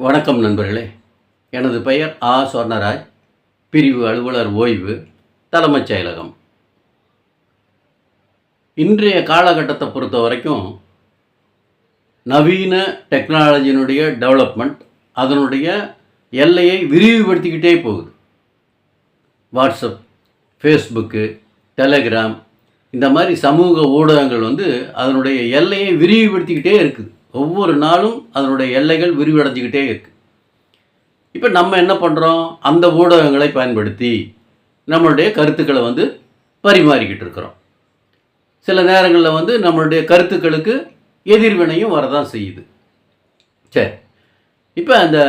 வணக்கம் நண்பர்களே. எனது பெயர் சொர்ணராஜ். பிரிவு அலுவலர் ஓய்வு, தலைமைச் செயலகம். இன்றைய காலகட்டத்தை பொறுத்த வரைக்கும் நவீன டெக்னாலஜியினுடைய டெவலப்மெண்ட் அதனுடைய எல்லையை விரிவுபடுத்திக்கிட்டே போகுது. வாட்ஸ்அப், ஃபேஸ்புக்கு, டெலகிராம் இந்த மாதிரி சமூக ஊடகங்கள் அதனுடைய எல்லையை விரிவுபடுத்திக்கிட்டே இருக்குது. ஒவ்வொரு நாளும் அதனுடைய எல்லைகள் விரிவடைஞ்சிக்கிட்டே இருக்குது. இப்போ நம்ம என்ன பண்ணுறோம்? அந்த ஊடகங்களை பயன்படுத்தி நம்மளுடைய கருத்துக்களை பரிமாறிக்கிட்டு இருக்கிறோம். சில நேரங்களில் நம்மளுடைய கருத்துக்களுக்கு எதிர்வினையும் வரதான் செய்யுது. சரி, இப்போ அந்த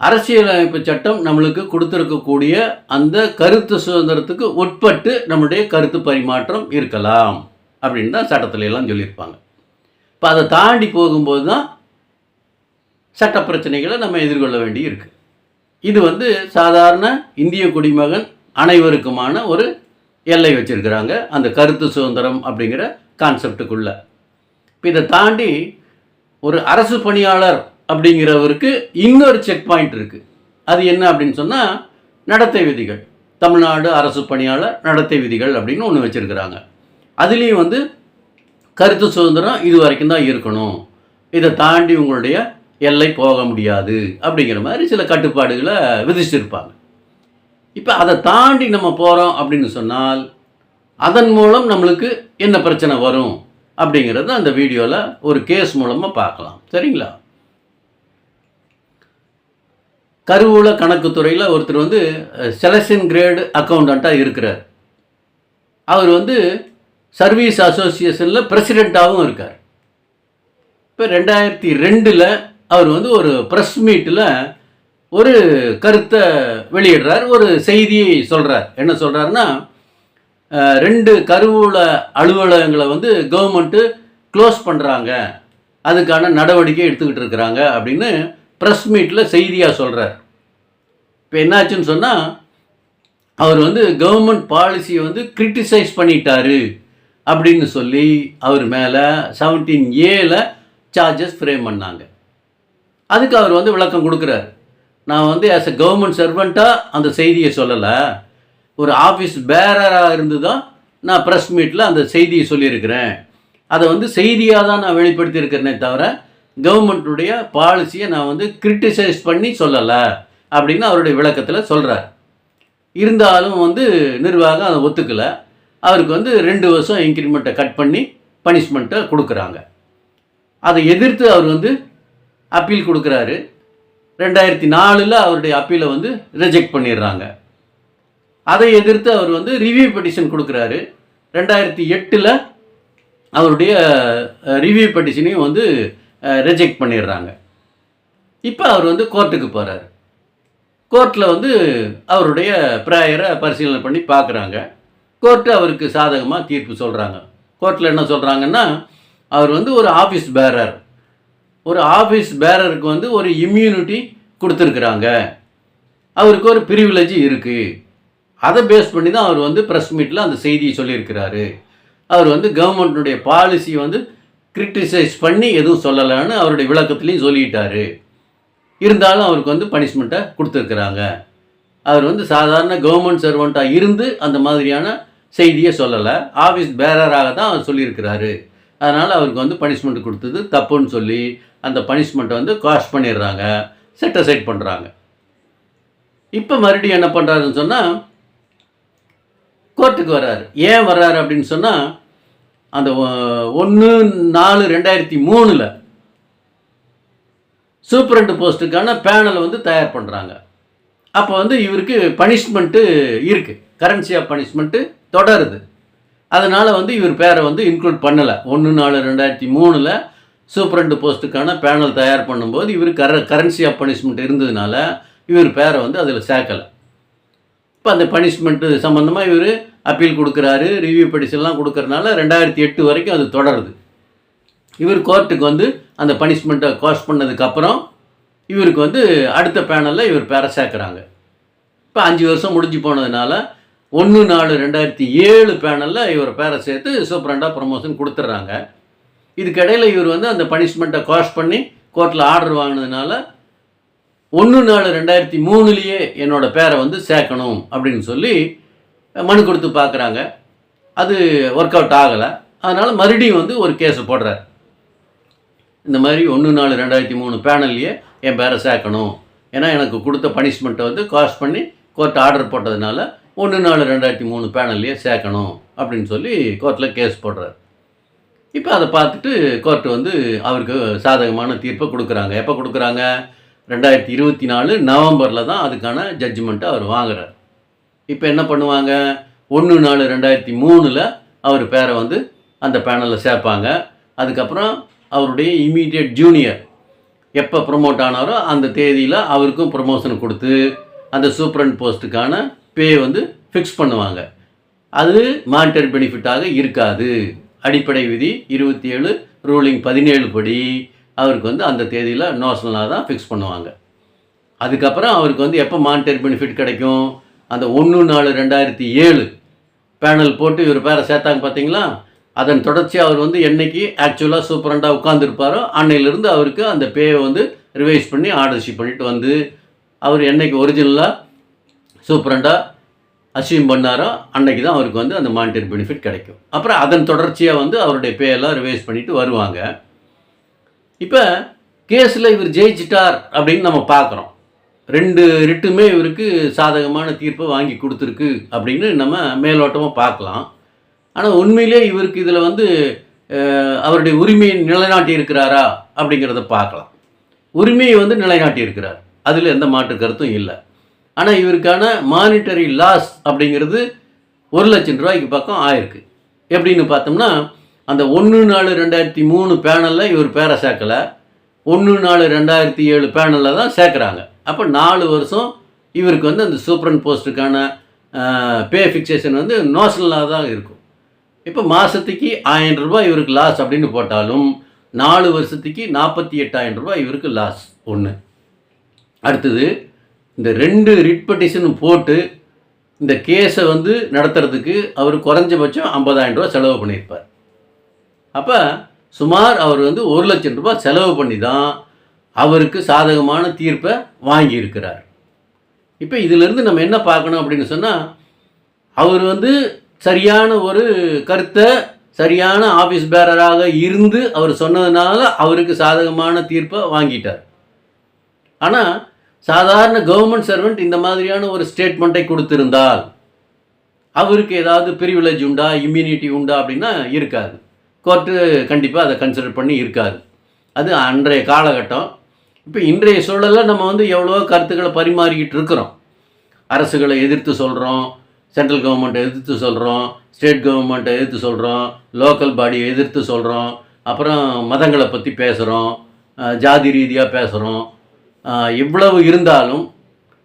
அரசியலமைப்பு சட்டம் நம்மளுக்கு கொடுத்துருக்கக்கூடிய அந்த கருத்து சுதந்திரத்துக்கு உட்பட்டு நம்மளுடைய கருத்து பரிமாற்றம் இருக்கலாம் அப்படின்னு தான் சட்டத்துல எல்லாம் சொல்லியிருப்பாங்க. இப்போ அதை தாண்டி போகும்போது தான் சட்ட பிரச்சனைகளை நம்ம எதிர்கொள்ள வேண்டி இருக்குது. இது சாதாரண இந்திய குடிமகன் அனைவருக்குமான ஒரு எல்லை வச்சுருக்கிறாங்க அந்த கருத்து சுதந்திரம் அப்படிங்கிற கான்செப்டுக்குள்ளே. இப்போ இதை தாண்டி ஒரு அரசு பணியாளர் அப்படிங்கிறவருக்கு இன்னொரு செக் பாயிண்ட் இருக்குது. அது என்ன அப்படின்னு சொன்னால் நடத்தை விதிகள். தமிழ்நாடு அரசு பணியாளர் நடத்தை விதிகள் அப்படின்னு ஒன்று வச்சுருக்கிறாங்க. அதுலேயும் கருத்து சுதந்திரம் இது வரைக்கும் தான் இருக்கணும், இதை தாண்டி உங்களுடைய எல்லை போக முடியாது அப்படிங்கிற மாதிரி சில கட்டுப்பாடுகளை விதிச்சிருப்பாங்க. இப்போ அதை தாண்டி நம்ம போகிறோம் அப்படின்னு சொன்னால் அதன் மூலம் நம்மளுக்கு என்ன பிரச்சனை வரும் அப்படிங்கிறத அந்த வீடியோவில் ஒரு கேஸ் மூலமாக பார்க்கலாம். சரிங்களா? கருவூல கணக்குத்துறையில் ஒருத்தர் செலக்ஷன் கிரேடு அக்கௌண்டண்ட்டாக இருக்கிறார். அவர் சர்வீஸ் அசோசியேஷனில் பிரசிடெண்ட்டாகவும் இருக்கார். இப்போ 2002 அவர் ஒரு ப்ரெஸ் மீட்டில் ஒரு கருத்தை வெளியிடுறார், ஒரு செய்தியை சொல்கிறார். என்ன சொல்கிறாருன்னா, 2 கருவூல அலுவலகங்களை கவர்மெண்ட்டு க்ளோஸ் பண்ணுறாங்க, அதுக்கான நடவடிக்கை எடுத்துக்கிட்டு இருக்கிறாங்க அப்படின்னு ப்ரெஸ் மீட்டில் செய்தியாக சொல்கிறார். இப்போ என்னாச்சுன்னு சொன்னால் அவர் கவர்மெண்ட் பாலிசியை கிரிட்டிசைஸ் பண்ணிட்டாரு அப்படின்னு சொல்லி அவர் மேலே 17A சார்ஜஸ் ஃப்ரேம் பண்ணாங்க. அதுக்கு அவர் விளக்கம் கொடுக்குறார். நான் ஆஸ் எ கவர்மெண்ட் சர்வெண்ட்டாக அந்த செய்தியை சொல்லலை, ஒரு ஆஃபீஸ் பேரராக இருந்து தான் நான் ப்ரெஸ் மீட்டில் அந்த செய்தியை சொல்லியிருக்கிறேன். அதை செய்தியாக தான் நான் வெளிப்படுத்தியிருக்கிறேனே தவிர கவர்மெண்ட்டுடைய பாலிசியை நான் கிரிட்டிசைஸ் பண்ணி சொல்லலை அப்படின்னு அவருடைய விளக்கத்தில் சொல்கிறார். இருந்தாலும் நிர்வாகம் அதை ஒத்துக்கலை. அவருக்கு 2 வருஷம் இன்க்ரிமெண்ட்டை கட் பண்ணி பனிஷ்மெண்ட்டை கொடுக்குறாங்க. அதை எதிர்த்து அவர் அப்பீல் கொடுக்குறாரு. 2004 அவருடைய அப்பீலை ரிஜெக்ட் பண்ணிடுறாங்க. அதை எதிர்த்து அவர் ரிவ்யூ பெட்டிஷன் கொடுக்குறாரு. 2008 அவருடைய ரிவ்யூ பெட்டிஷனையும் ரிஜெக்ட் பண்ணிடுறாங்க. இப்போ அவர் கோர்ட்டுக்கு போகிறார். கோர்ட்டில் அவருடைய ப்ரேயரை பரிசீலனை பண்ணி பார்க்குறாங்க. கோர்ட்டு அவருக்கு சாதகமாக தீர்ப்பு சொல்கிறாங்க. கோர்ட்டில் என்ன சொல்கிறாங்கன்னா, அவர் ஒரு ஆஃபீஸ் பேரர், ஒரு ஆஃபீஸ் பேரருக்கு ஒரு இம்யூனிட்டி கொடுத்துருக்குறாங்க, அவருக்கு ஒரு ப்ரிவிலேஜ் இருக்குது. அதை பேஸ் பண்ணி தான் அவர் ப்ரெஸ் மீட்டில் அந்த செய்தியை சொல்லியிருக்கிறாரு. அவர் கவர்மெண்ட்டுடைய பாலிசியை கிரிட்டிசைஸ் பண்ணி எதுவும் சொல்லலைன்னு அவருடைய விளக்கத்துலேயும் சொல்லிட்டாரு. இருந்தாலும் அவருக்கு பனிஷ்மெண்ட்டை கொடுத்துருக்குறாங்க. அவர் சாதாரண கவர்மெண்ட் சர்வெண்ட்டாக இருந்து அந்த மாதிரியான செய்தியை சொல்லலை, ஆஃபீஸ் பேரராக தான் அவர் சொல்லியிருக்கிறாரு. அதனால் அவருக்கு பனிஷ்மெண்ட் கொடுத்தது தப்புன்னு சொல்லி அந்த பனிஷ்மெண்ட்டை காஷ் பண்ணிடுறாங்க, செட் அசைட் பண்ணுறாங்க. இப்போ மறுபடியும் என்ன பண்ணுறாருன்னு சொன்னால் கோர்ட்டுக்கு வர்றாரு. ஏன் வர்றாரு அப்படின்னு சொன்னால், அந்த 1/4/2003 சூப்பரண்ட் போஸ்ட்டுக்கான பேனலை தயார் பண்ணுறாங்க. அப்போ இவருக்கு பனிஷ்மெண்ட்டு இருக்குது, கரன்சி ஆஃப் பனிஷ்மெண்ட்டு தொடருது. அதனால் இவர் பேரை இன்க்ளூட் பண்ணலை. 1/4/2003 சூப்பரண்ட் போஸ்ட்டுக்கான பேனல் தயார் பண்ணும்போது இவர் கரன்சி ஆஃப் பனிஷ்மெண்ட் இருந்ததுனால இவர் பேரை அதில் சேர்க்கலை. இப்போ அந்த பனிஷ்மெண்ட்டு சம்மந்தமாக இவர் அப்பீல் கொடுக்குறாரு, ரிவ்யூ பெட்டிஷன்லாம் கொடுக்குறதுனால 2008 வரைக்கும் அது தொடருது. இவர் கோர்ட்டுக்கு அந்த பனிஷ்மெண்ட்டை காஷ் பண்ணதுக்கப்புறம் இவருக்கு அடுத்த பேனலில் இவர் பேரை சேர்க்குறாங்க. இப்போ 5 வருஷம் முடிஞ்சு போனதுனால 1/4/2007 பேனலில் இவர் பேரை சேர்த்து சூப்பரண்டாக ப்ரமோஷன் கொடுத்துட்றாங்க. இதுக்கிடையில் இவர் அந்த பனிஷ்மெண்ட்டை காஷ் பண்ணி கோர்ட்டில் ஆர்டர் வாங்கினதுனால 1/4/2003 என்னோட பேரை வந்து சேர்க்கணும் அப்படின்னு சொல்லி மனு கொடுத்து பார்க்குறாங்க. அது ஒர்க் அவுட் ஆகலை. அதனால் மறுபடியும் வந்து ஒரு கேஸு போடுறார். இந்த மாதிரி 1/4/2003 பேனல்லையே என் பேரை சேர்க்கணும். ஏன்னா எனக்கு கொடுத்த பனிஷ்மெண்ட்டை வந்து காஸ்ட் பண்ணி கோர்ட் ஆர்டர் போட்டதுனால 1/4/2003 பேனல்லையே சேர்க்கணும் அப்படின்னு சொல்லி கோர்ட்டில் கேஸ் போடுறார். இப்போ அதை பார்த்துட்டு கோர்ட்டு வந்து அவருக்கு சாதகமான தீர்ப்பை கொடுக்குறாங்க. எப்போ கொடுக்குறாங்க? 2024 நவம்பரில் தான் அதுக்கான ஜட்ஜ்மெண்ட்டை அவர் வாங்குறார். இப்போ என்ன பண்ணுவாங்க? 1/4/2003 அவர் பேரை வந்து அந்த பேனலில் சேர்ப்பாங்க. அதுக்கப்புறம் அவருடைய இம்மீடியட் ஜூனியர் எப்போ ப்ரொமோட் ஆனாரோ அந்த தேதியில் அவருக்கும் ப்ரொமோஷன் கொடுத்து அந்த சூப்பரண்ட் போஸ்ட்டுக்கான பே வந்து ஃபிக்ஸ் பண்ணுவாங்க. அது மானிட்டரி பெனிஃபிட்டாக இருக்காது. அடிப்படை விதி 27 ரூலிங் 17 படி அவருக்கு வந்து அந்த தேதியில் நோஷனலாக தான் ஃபிக்ஸ் பண்ணுவாங்க. அதுக்கப்புறம் அவருக்கு வந்து எப்போ மானிட்டரி பெனிஃபிட் கிடைக்கும்? அந்த 1/4/2007 பேனல் போட்டு இவர் பேரை சேர்த்தாங்க பார்த்தீங்களா? அதன் தொடர்ச்சியாக அவர் வந்து என்றைக்கு ஆக்சுவலாக சூப்பரண்டாக உட்காந்துருப்பாரோ அன்னையிலிருந்து அவருக்கு அந்த பேயை வந்து ரிவைஸ் பண்ணி ஆர்டர்ஷிப் பண்ணிட்டு வந்து அவர் என்றைக்கு ஒரிஜினலாக சூப்பரண்டாக அச்சீவ் பண்ணாரோ அன்றைக்கி தான் அவருக்கு வந்து அந்த மானிட்டரி பெனிஃபிட் கிடைக்கும். அப்புறம் அதன் தொடர்ச்சியாக வந்து அவருடைய பேயெல்லாம் ரிவைஸ் பண்ணிவிட்டு வருவாங்க. இப்போ கேஸில் இவர் ஜெயிச்சிட்டார் அப்படின்னு நம்ம பார்க்குறோம். 2 ரிட்டுமே இவருக்கு சாதகமான தீர்ப்பை வாங்கி கொடுத்துருக்கு அப்படின்னு நம்ம மேலோட்டமாக பார்க்கலாம். ஆனால் உண்மையிலே இவருக்கு இதில் வந்து அவருடைய உரிமையை நிலைநாட்டி இருக்கிறாரா அப்படிங்கிறத பார்க்கலாம். உரிமையை வந்து நிலைநாட்டி இருக்கிறார், அதில் எந்த மாற்று கருத்தும் இல்லை. ஆனால் இவருக்கான மானிட்டரி லாஸ் அப்படிங்கிறது 1 லட்சம் ரூபாய்க்கு பக்கம் ஆயிருக்கு. எப்படின்னு பார்த்தோம்னா அந்த 1/4/2003 பேனலில் இவர் பேரை சேர்க்கலை, 1/4/2007 பேனலில் தான் சேர்க்குறாங்க. அப்போ 4 வருஷம் இவருக்கு வந்து அந்த சூப்பரண்ட் போஸ்ட்டுக்கான பே ஃபிக்சேஷன் வந்து நோஷனலாக தான் இருக்கும். இப்போ மாதத்துக்கு 1000 ரூபாய் இவருக்கு லாஸ் அப்படின்னு போட்டாலும் 4 வருஷத்துக்கு 48,000 ரூபாய் இவருக்கு லாஸ். ஒன்று. அடுத்தது இந்த 2 ரிட் பெட்டிஷனும் போட்டு இந்த கேஸை வந்து நடத்துறதுக்கு அவர் குறைஞ்சபட்சம் 50,000 ரூபா செலவு பண்ணியிருப்பார். அப்போ சுமார் அவர் வந்து 1 லட்சம் ரூபாய் செலவு பண்ணி தான் அவருக்கு சாதகமான தீர்ப்பை வாங்கியிருக்கிறார். இப்போ இதிலிருந்து நம்ம என்ன பார்க்கணும் அப்படின்னு சொன்னால், அவர் வந்து சரியான ஒரு கருத்தை சரியான ஆஃபீஸ் பேரராக இருந்து அவர் சொன்னதுனால அவருக்கு சாதகமான தீர்ப்பை வாங்கிட்டார். ஆனால் சாதாரண கவர்மெண்ட் சர்வெண்ட் இந்த மாதிரியான ஒரு ஸ்டேட்மெண்ட்டை கொடுத்திருந்தால் அவருக்கு ஏதாவது ப்ரிவிலேஜ் உண்டா, இம்யூனிட்டி உண்டா அப்படின்னா இருக்காது. கோர்ட்டு கண்டிப்பாக அதை கன்சிடர் பண்ணி இருக்காது. அது அன்றைய காலகட்டம். இப்போ இன்றைய சூழலில் நம்ம வந்து எவ்வளோ கருத்துக்களை பரிமாறிக்கிட்டு இருக்கிறோம். அரசுகளை எதிர்த்து சொல்கிறோம், சென்ட்ரல் கவர்மெண்ட்டை எதிர்த்து சொல்கிறோம், ஸ்டேட் கவர்மெண்ட்டை எதிர்த்து சொல்கிறோம், லோக்கல் பாடியை எதிர்த்து சொல்கிறோம், அப்புறம் மதங்களை பற்றி பேசுகிறோம், ஜாதி ரீதியாக பேசுகிறோம். இவ்வளவு இருந்தாலும்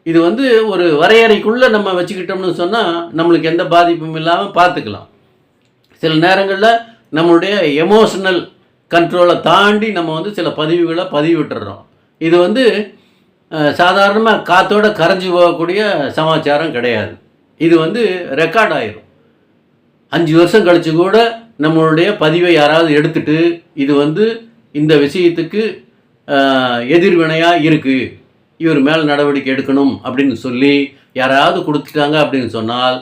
இது வந்து ஒரு வரையறைக்குள்ளே நம்ம வச்சுக்கிட்டோம்னு சொன்னால் நம்மளுக்கு எந்த பாதிப்பும் இல்லாமல் பார்த்துக்கலாம். சில நேரங்களில் நம்மளுடைய எமோஷனல் கண்ட்ரோலை தாண்டி நம்ம வந்து சில பதிவுகளை பதிவிட்டுறோம். இது வந்து சாதாரணமாக காற்றோட கரைஞ்சி போகக்கூடிய சமாச்சாரம் கிடையாது. இது வந்து ரெக்கார்ட் ஆயிரும். 5 வருஷம் கழித்து கூட நம்மளுடைய பதிவை யாராவது எடுத்துட்டு இது வந்து இந்த விஷயத்துக்கு எதிர்வினையாக இருக்குது, இவர் மேல் நடவடிக்கை எடுக்கணும் அப்படின்னு சொல்லி யாராவது கொடுத்துட்டாங்க அப்படின்னு சொன்னால்,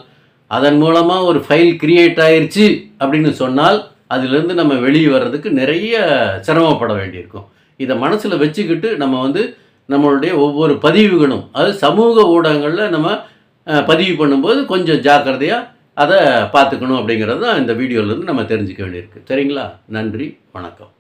அதன் மூலமாக ஒரு ஃபைல் கிரியேட் ஆயிடுச்சு அப்படின்னு சொன்னால் அதிலிருந்து நம்ம வெளியே வர்றதுக்கு நிறைய சிரமப்பட வேண்டியிருக்கும். இதை மனசில் வச்சுக்கிட்டு நம்ம வந்து நம்மளுடைய ஒவ்வொரு பதிவுகளும் அது சமூக ஊடகங்களில் நம்ம பதிவு பண்ணும்போது கொஞ்சம் ஜாக்கிரதையாக அதை பார்த்துக்கணும் அப்படிங்கிறது தான் இந்த வீடியோவிலேருந்து நம்ம தெரிஞ்சுக்க வேண்டியிருக்கு. சரிங்களா? நன்றி, வணக்கம்.